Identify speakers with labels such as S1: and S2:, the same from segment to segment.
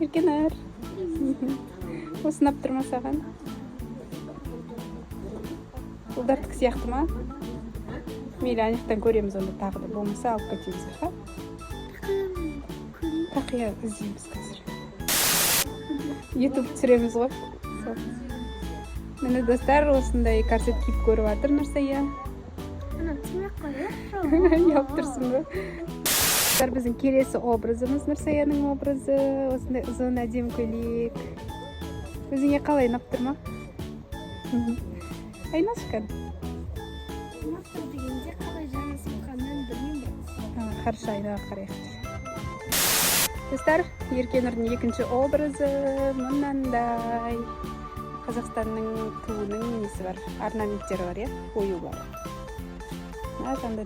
S1: Еркенар. Осынап тұрма саған. Ұлдардық сияқты ма? Мейлі анықтан көреміз онда тағы да болмаса алып кетеміз, ха? Тақия іздейміз қазір. YouTube түсіреміз ғой. Мені достар осындай корсет киіп көріп жатыр Нұрсая.
S2: Ана тимек қой,
S1: Яп тұрсың ба? Біздің келесі образымыз Нұрсаяның образы. Осындай ұзын әдем көйлек. Өзіңе қалай ұнап тұр ма? Айнашқан.
S2: ұнап тұр дегенде қалай жаңа сыққанын білмеймін.
S1: Қаршы айнаға қарайық. Достар, Еркенұрдың екінші образы мынандай. Қазақстанның туының несі бар, орнаменттері бар, ою бар. Назанды.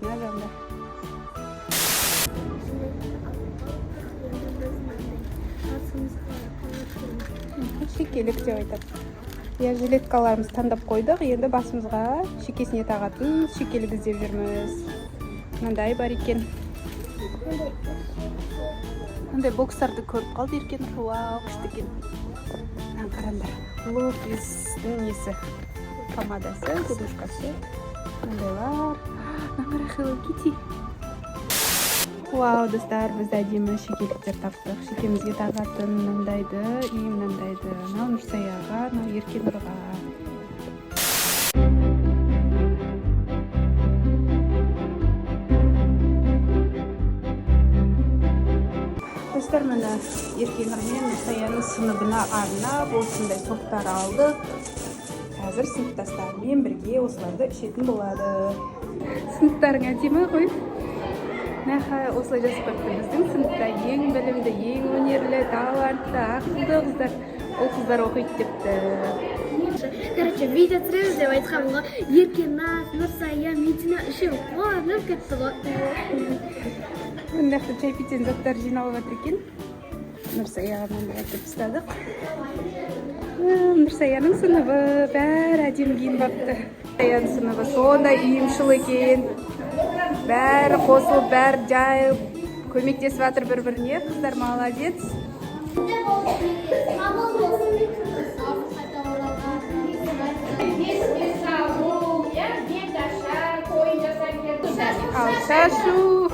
S1: Шекелік деп айтады. Жилеткаларымыз таңдап қойдық, енді басымызға шекесіне тағатын шекелік іздеп жүрміз. Мынандай бар екен. Мындай бокстарды көріп қалды Еркен. Вау, күшті екен. Қараңдар. Лофистің несі? Помадасы, губушкасы. Мындайлар. Мына Hello Kitty. Вау, достар, біз әдемі шекеліктер таптық. Шекемізге тағатын мынандайды, и мынандайды. Мынау Нұрсаяға, мынау Еркенұрға. Достар, мына Еркенұр мен Нұрсаяның сыныбына арнап осындай соқтар алдық. Қазір сыныптастарымен бірге осыларды ішетін болады. Сыныптарың әдемі ғой. Нәха осылай жазып қойыпты. Біздің сыныпта ең білімді, ең өнерлі, талантты, ақылды қыздар. Ол қыздар оқиды депті.
S2: Короче, видео түсіреміз деп айтқан ғой. Еркенар, Нұрсая, Медина үшін қуанып кетті ғой.
S1: Мынаяқта чай печен заттар жиналып жатыр екен. Нұрсаяға мынандай әкеліп тастадық. Нұрсаяның сыныбы бәрі әдемі киініп бапты. Нұрсаяның сыныбы сондай ұйымшыл екен. Бәрі қосылып, бәрі жайып, көмектесіп жатыр бір-біріне. Қыздар молодец. Ал шашу.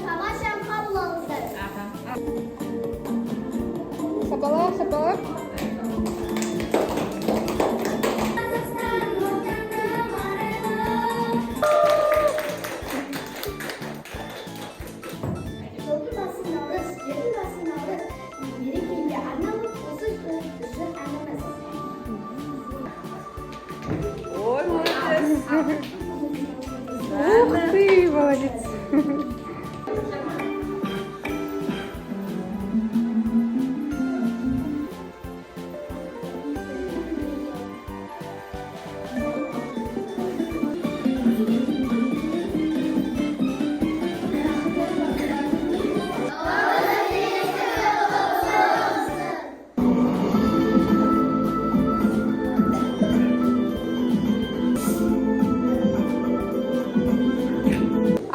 S2: Тамашам қабыл алыңыздар.
S1: Сапалар. Ой, молодец. Ух ты, молодец.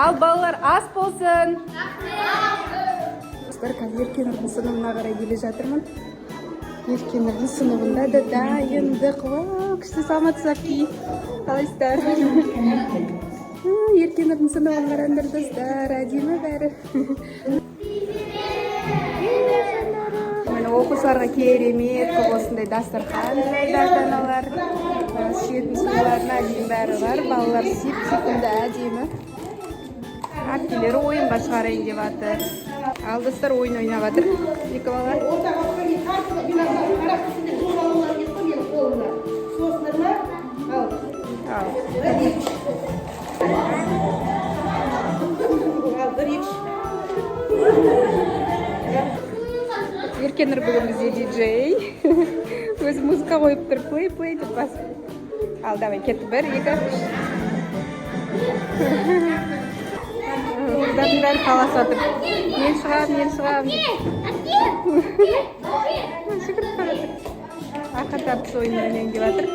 S1: Ал балалар ас болсын. Достар, қазір Еркенұрдың сыныбына қарай келе жатырмын. Еркенұрдың сыныбында да дайындық. Вау, күшті саламатсыздар ки. Қалайсыздар? Еркенұрдың сыныбын қараңдар достар, әдемі бәрі. Оқушыларға керемет, көп осындай дастархан жайды ата-аналар. Шетін суларына дейін бәрі бар. Балалар сүйіп-сүйкімді әдемі. Әпкелері ойынға шығарайын деп жатыр. Ал достар ойын ойнап жатыр. Екі бала. Еркенұр бүгін бізде диджей. Өзі музыка қойып тұр. Плей деп бас. Ал давай кетті бір, екі. Қыздардың бәрі қаласып жатыр. Мен шығам. Жүгіріп бара жатыр. Арқа тартыс ойын ойнайын деп жатыр.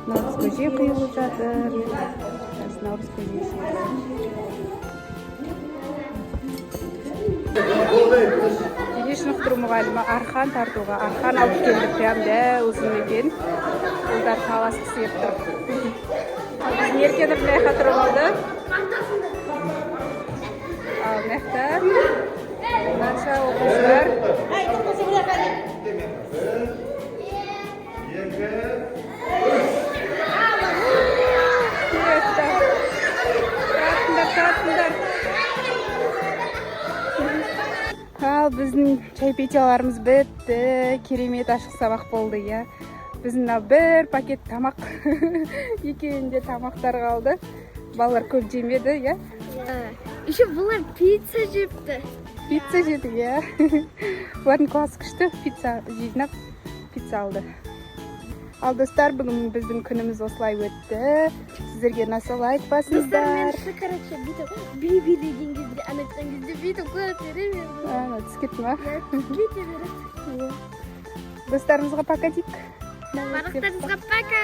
S1: Наурыз көже құйылып жатыр. Қазір наурыз көжесі. Дене шынықтыру мұғалімі арқан тартуға. Арқан алып келді, прям дәу ұзын екен. Олдар таласқысы еп тұр. Біздің еркені мына жаққа тұрып алды. Ал мына жақта қанша оқушылар. Ал біздің чайпетияларымыз бітті, керемет ашық сабақ болды, я. Біздің бір пакет тамақ, екеуінде тамақтар қалды. Балалар көп жемеді, я.
S2: Еще бұлар пицца жепті.
S1: Пицца жеді, я. Бұлардың классы күшті, пицца жинап, пицца алды. Ал достар, бүгін біздің күніміз осылай өтті. Сіздерге насыл лайк басыңыздар.
S2: Достар, короче, бүйтіп би-билеген кезде, анайтқан кезде бүйтіп көре беремін.
S1: Түс кетті ма?
S2: Кете береді.
S1: Достарымызға пока дейік.
S2: Барлықтарыңызға пока!